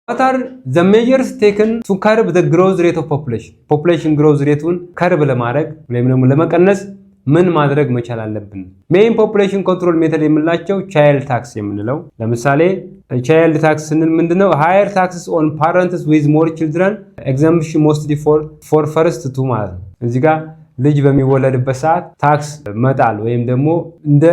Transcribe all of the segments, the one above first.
What are the measures taken to curb the growth rate of population? Population growth rateውን ከርብ ለማድረግ ወይም ደግሞ ለመቀነስ ምን ማድረግ መቻል አለብን? ሜይን ፖፑሌሽን ኮንትሮል ሜተድ የምንላቸው ቻይልድ ታክስ የምንለው ለምሳሌ ቻይልድ ታክስ ስንል ምንድነው? ሃየር ታክስስ ኦን ፓረንትስ ዊዝ ሞር ቺልድረን ኤግዛምፕሽን ሞስትሊ ፎር ፈርስት ቱ ማለት ነው። እዚህ ጋር ልጅ በሚወለድበት ሰዓት ታክስ መጣል ወይም ደግሞ እንደ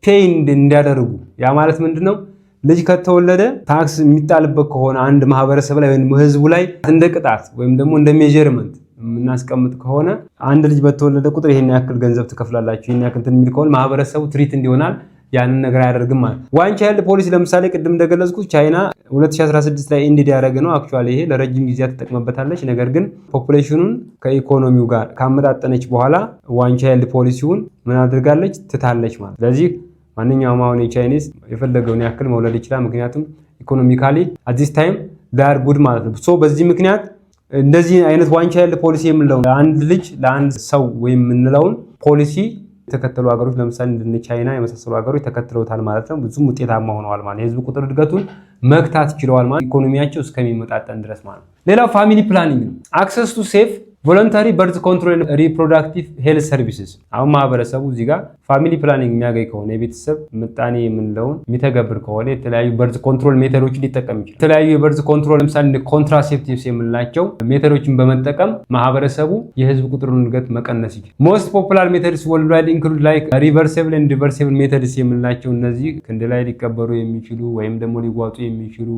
ፔይ እንዲያደርጉ ያ ማለት ምንድነው? ልጅ ከተወለደ ታክስ የሚጣልበት ከሆነ አንድ ማህበረሰብ ላይ ወይም ህዝቡ ላይ እንደ ቅጣት ወይም ደግሞ እንደ ሜዠርመንት የምናስቀምጥ ከሆነ አንድ ልጅ በተወለደ ቁጥር ይሄን ያክል ገንዘብ ትከፍላላችሁ ይሄን ያክል የሚል ከሆነ ማህበረሰቡ ትሪት እንዲሆናል ያንን ነገር አያደርግም ማለት። ዋን ቻይልድ ፖሊሲ ለምሳሌ ቅድም እንደገለጽኩት ቻይና 2016 ላይ ኢንዲድ ያደረገ ነው። አክቹአሊ ይሄ ለረጅም ጊዜ ተጠቅመበታለች። ነገር ግን ፖፑሌሽኑን ከኢኮኖሚው ጋር ካመጣጠነች በኋላ ዋን ቻይልድ ፖሊሲውን ምን አድርጋለች? ትታለች ማለት። ስለዚህ ማንኛውም አሁን የቻይኒዝ የፈለገውን ያክል መውለድ ይችላል። ምክንያቱም ኢኮኖሚካሊ አት ዚስ ታይም ዳር ጉድ ማለት ነው። ሶ በዚህ ምክንያት እንደዚህ አይነት ዋን ቻይልድ ፖሊሲ የምንለው አንድ ልጅ ለአንድ ሰው ወይም የምንለውን ፖሊሲ የተከተሉ ሀገሮች ለምሳሌ እንደ ቻይና የመሳሰሉ ሀገሮች ተከትለውታል ማለት ነው። ብዙም ውጤታማ ሆነዋል ማለት የህዝብ ቁጥር እድገቱን መግታት ችለዋል ማለት ኢኮኖሚያቸው እስከሚመጣጠን ድረስ ማለት ነው። ሌላው ፋሚሊ ፕላኒንግ ነው። አክሰስ ቱ ሴፍ ቮለንታሪ በርዝ ኮንትሮል ሪፕሮዳክቲቭ ሄልዝ ሰርቪስስ። አሁን ማህበረሰቡ እዚህ ጋር ፋሚሊ ፕላኒንግ የሚያገኝ ከሆነ የቤተሰብ ምጣኔ የምንለውን የሚተገብር ከሆነ የተለያዩ በርዝ ኮንትሮል ሜተዶችን ሊጠቀም ይችላል። የተለያዩ የበርዝ ኮንትሮል ለምሳሌ ኮንትራሴፕቲቭስ የምንላቸው ሜተዶችን በመጠቀም ማህበረሰቡ የህዝብ ቁጥሩን እድገት መቀነስ ይችላል። ሞስት ፖፑላር ሜተድስ ወርልድዋይድ ኢንክሉድ ላይክ ሪቨርሲብል ኤንድ ሪቨርሲብል ሜተድስ የምንላቸው እነዚህ ክንድ ላይ ሊቀበሩ የሚችሉ ወይም ደግሞ ሊዋጡ የሚችሉ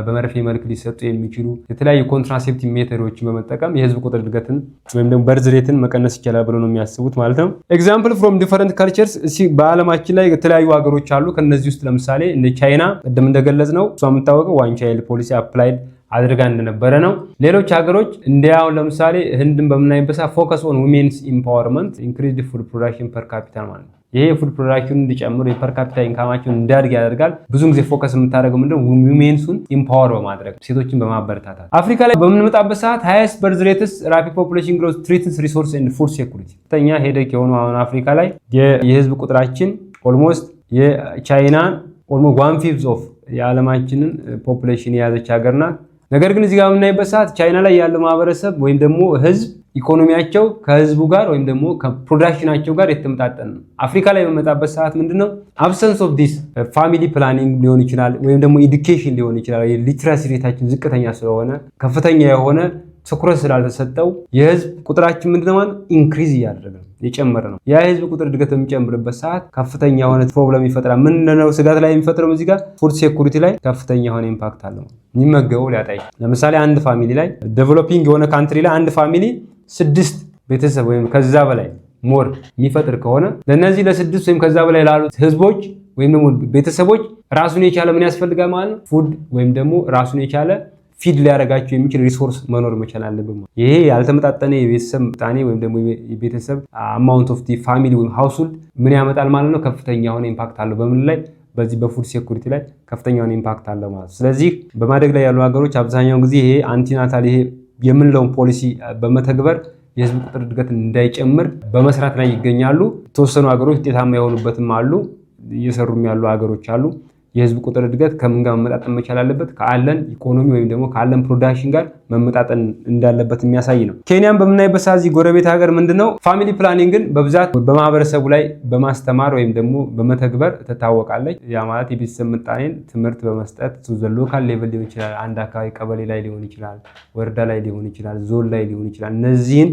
በመርፌ መልክ ሊሰጡ የሚችሉ የተለያዩ ኮንትራሴፕቲቭ ሜተዶችን በመጠቀም የህዝብ ቁጥር እድገት ወይም ደግሞ በርዝ ሬትን መቀነስ ይችላል ብሎ ነው የሚያስቡት ማለት ነው። ኤግዛምፕል ፍሮም ዲፈረንት ካልቸርስ በዓለማችን ላይ የተለያዩ ሀገሮች አሉ። ከነዚህ ውስጥ ለምሳሌ እንደ ቻይና ቅድም እንደገለጽ ነው እሷ የምታወቀው ዋን ቻይልድ ፖሊሲ አፕላይድ አድርጋ እንደነበረ ነው። ሌሎች ሀገሮች እንዲያው ለምሳሌ ህንድን በምናይበት ፎከስ ኦን ዊሜንስ ኢምፓወርመንት ኢንክሪዝድ ፉድ ፕሮዳክሽን ፐር ካፒታል ማለት ነው። ይሄ ፉድ ፕሮዳክሽን እንዲጨምሩ የፐር ካፒታ ኢንካማቸውን እንዲያድግ ያደርጋል። ብዙ ጊዜ ፎከስ የምታደርገው ምንድነው? ዊሜንሱን ኢምፓወር በማድረግ ሴቶችን በማበረታታት። አፍሪካ ላይ በምንመጣበት ሰዓት ሃይስት በርዝ ሬትስ ራፒድ ፖፑሌሽን ግሮዝ ትሪትስ ሪሶርስ ኤንድ ፉድ ሴኩሪቲ ተኛ ሄደክ የሆኑ አሁን አፍሪካ ላይ የህዝብ ቁጥራችን ኦልሞስት የቻይናን ኦልሞስት 1/5 ኦፍ የዓለማችንን ፖፑሌሽን የያዘች ሀገር ናት። ነገር ግን እዚህ ጋር የምናይበት ሰዓት ቻይና ላይ ያለው ማህበረሰብ ወይም ደግሞ ህዝብ ኢኮኖሚያቸው ከህዝቡ ጋር ወይም ደግሞ ከፕሮዳክሽናቸው ጋር የተመጣጠነ ነው። አፍሪካ ላይ በመጣበት ሰዓት ምንድነው አብሰንስ ኦፍ ዲስ ፋሚሊ ፕላኒንግ ሊሆን ይችላል ወይም ደግሞ ኤዱኬሽን ሊሆን ይችላል። ሊትራሲ ሬታችን ዝቅተኛ ስለሆነ ከፍተኛ የሆነ ትኩረት ስላልተሰጠው የህዝብ ቁጥራችን ምንድነው ማለት ኢንክሪዝ እያደረገ ነው የጨመረ ነው። ያ የህዝብ ቁጥር እድገት በሚጨምርበት ሰዓት ከፍተኛ የሆነ ፕሮብለም ይፈጥራል። ምንድነው ስጋት ላይ የሚፈጥረው? እዚህ ጋር ፉድ ሴኩሪቲ ላይ ከፍተኛ የሆነ ኢምፓክት አለው። የሚመገበው ሊያጣ ይችላል። ለምሳሌ አንድ ፋሚሊ ላይ ዴቨሎፒንግ የሆነ ካንትሪ ላይ አንድ ፋሚሊ 6 ቤተሰብ ወይም ከዛ በላይ ሞር የሚፈጥር ከሆነ ለነዚህ ለ6 ወይም ከዛ በላይ ላሉት ህዝቦች ወይም ደግሞ ቤተሰቦች ራሱን የቻለ ምን ያስፈልጋል ማለት ነው? ፉድ ወይም ደግሞ ራሱን የቻለ ፊድ ሊያደርጋቸው የሚችል ሪሶርስ መኖር መቻል አለበት። ይሄ ያልተመጣጠነ የቤተሰብ ምጣኔ ወይም ደግሞ የቤተሰብ አማውንት ኦፍ ዲ ፋሚሊ ወይም ሃውስሆልድ ምን ያመጣል ማለት ነው? ከፍተኛ የሆነ ኢምፓክት አለው። በምን ላይ? በዚህ በፉድ ሴኩሪቲ ላይ ከፍተኛ የሆነ ኢምፓክት አለው ማለት። ስለዚህ በማደግ ላይ ያሉ ሀገሮች አብዛኛውን ጊዜ ይሄ አንቲናታል ይሄ የምንለውን ፖሊሲ በመተግበር የህዝብ ቁጥር እድገት እንዳይጨምር በመስራት ላይ ይገኛሉ። የተወሰኑ ሀገሮች ውጤታማ የሆኑበትም አሉ፣ እየሰሩም ያሉ ሀገሮች አሉ። የህዝብ ቁጥር እድገት ከምን ጋር መመጣጠን መቻል አለበት? ካለን ኢኮኖሚ ወይም ደግሞ ካለን ፕሮዳክሽን ጋር መመጣጠን እንዳለበት የሚያሳይ ነው። ኬንያን በምናይበት ሰዓት ጎረቤት ሀገር ምንድነው ፋሚሊ ፕላኒንግን በብዛት በማህበረሰቡ ላይ በማስተማር ወይም ደግሞ በመተግበር ትታወቃለች። ያ ማለት የቤተሰብ ምጣኔን ትምህርት በመስጠት ሎካል ሌቭል ሊሆን ይችላል፣ አንድ አካባቢ ቀበሌ ላይ ሊሆን ይችላል፣ ወረዳ ላይ ሊሆን ይችላል፣ ዞን ላይ ሊሆን ይችላል። እነዚህን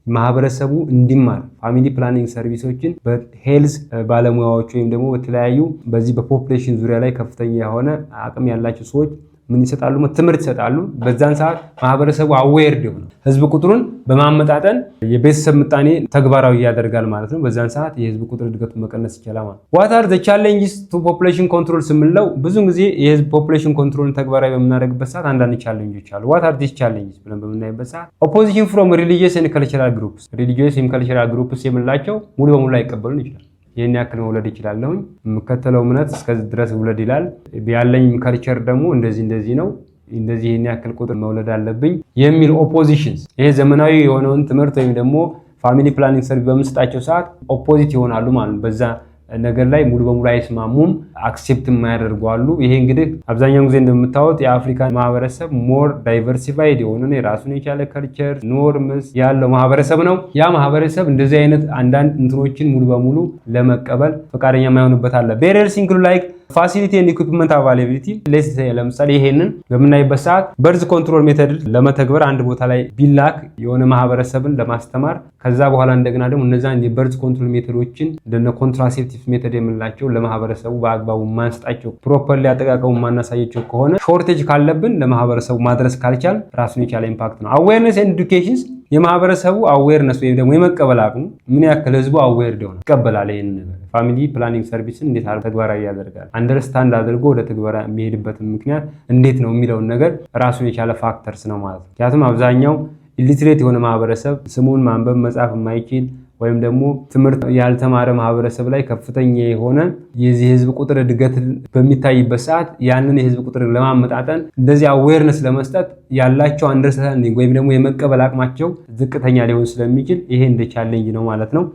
ማህበረሰቡ እንዲማር ፋሚሊ ፕላኒንግ ሰርቪሶችን በሄልዝ ባለሙያዎች ወይም ደግሞ በተለያዩ በዚህ በፖፑሌሽን ዙሪያ ላይ ከፍተኛ የሆነ አቅም ያላቸው ሰዎች ምን ይሰጣሉ? ትምህርት ይሰጣሉ። በዛን ሰዓት ማህበረሰቡ አዌርድ ይሆናል። ህዝብ ቁጥሩን በማመጣጠን የቤተሰብ ምጣኔ ተግባራዊ ያደርጋል ማለት ነው። በዛን ሰዓት የህዝብ ቁጥር እድገቱን መቀነስ ይችላል ማለት ነው። ዋት አር ዘ ቻሌንጅስ ቱ ፖፑሌሽን ኮንትሮል ስምለው ብዙ ጊዜ የህዝብ ፖፑሌሽን ኮንትሮልን ተግባራዊ በምናደርግበት ሰዓት አንዳንድ ቻሌንጆች አሉ። ዋት አር ዲስ ቻሌንጅስ ብለን በምናይበት ሰዓት ኦፖዚሽን ፍሮም ሪሊጂየስ ኤንድ ካልቸራል ግሩፕስ ሪሊጂየስ ኤንድ ካልቸራል ግሩፕስ የምንላቸው ሙሉ በሙሉ አይቀበሉን ይችላል። ይሄን ያክል መውለድ ይችላልኝ የምከተለው እምነት እስከዚህ ድረስ ውለድ ይላል። ያለኝ ካልቸር ደግሞ እንደዚህ ነው፣ እንደዚህ ይሄን ያክል ቁጥር መውለድ አለብኝ የሚል ኦፖዚሽንስ። ይሄ ዘመናዊ የሆነውን ትምህርት ወይም ደግሞ ፋሚሊ ፕላኒንግ ሰርቪስ በምንሰጣቸው ሰዓት ኦፖዚት ይሆናሉ ማለት ነው። በዛ ነገር ላይ ሙሉ በሙሉ አይስማሙም፣ አክሴፕት የማያደርጉ አሉ። ይሄ እንግዲህ አብዛኛውን ጊዜ እንደምታዩት የአፍሪካ ማህበረሰብ ሞር ዳይቨርሲፋይድ የሆነ የራሱን የቻለ ከልቸር ኖርምስ ያለው ማህበረሰብ ነው። ያ ማህበረሰብ እንደዚህ አይነት አንዳንድ እንትኖችን ሙሉ በሙሉ ለመቀበል ፈቃደኛ የማይሆንበት አለ። ቤሪየርስ ኢንክሉድ ላይክ ፋሲሊቲ ኤንድ ኢኩዊፕመንት አቫይላቢሊቲ። ለምሳሌ ይሄንን በምናይበት ሰዓት በርዝ ኮንትሮል ሜተድ ለመተግበር አንድ ቦታ ላይ ቢላክ የሆነ ማህበረሰብን ለማስተማር ከዛ በኋላ እንደገና ደግሞ እነዛን የበርዝ ኮንትሮል ሜተዶችን እንደነ ኮንትራሴፕቲቭ ሜተድ የምንላቸው ለማህበረሰቡ በአግባቡ ማንስጣቸው ፕሮፐርሊ አጠቃቀሙ ማናሳየቸው ከሆነ ሾርቴጅ ካለብን ለማህበረሰቡ ማድረስ ካልቻል ራሱን የቻለ ኢምፓክት ነው። አዌርነስ ኤንድ ኤዱኬሽንስ የማህበረሰቡ አዌርነስ ወይም ደግሞ የመቀበል አቅሙ ምን ያክል ህዝቡ አዌር እንደሆነ ይቀበላል። ይሄን ፋሚሊ ፕላኒንግ ሰርቪስን እንዴት አድርጎ ተግባራዊ ያደርጋል፣ አንደርስታንድ አድርጎ ወደ ተግባራ የሚሄድበት ምክንያት እንዴት ነው የሚለውን ነገር ራሱን የቻለ ፋክተርስ ነው ማለት ነው። ምክንያቱም አብዛኛው ኢሊትሬት የሆነ ማህበረሰብ ስሙን ማንበብ መጻፍ የማይችል ወይም ደግሞ ትምህርት ያልተማረ ማህበረሰብ ላይ ከፍተኛ የሆነ የዚህ ህዝብ ቁጥር እድገት በሚታይበት ሰዓት ያንን የህዝብ ቁጥር ለማመጣጠን እንደዚህ አዌርነስ ለመስጠት ያላቸው አንደርስታንዲንግ ወይም ደግሞ የመቀበል አቅማቸው ዝቅተኛ ሊሆን ስለሚችል ይሄ እንደ ቻሌንጅ ነው ማለት ነው።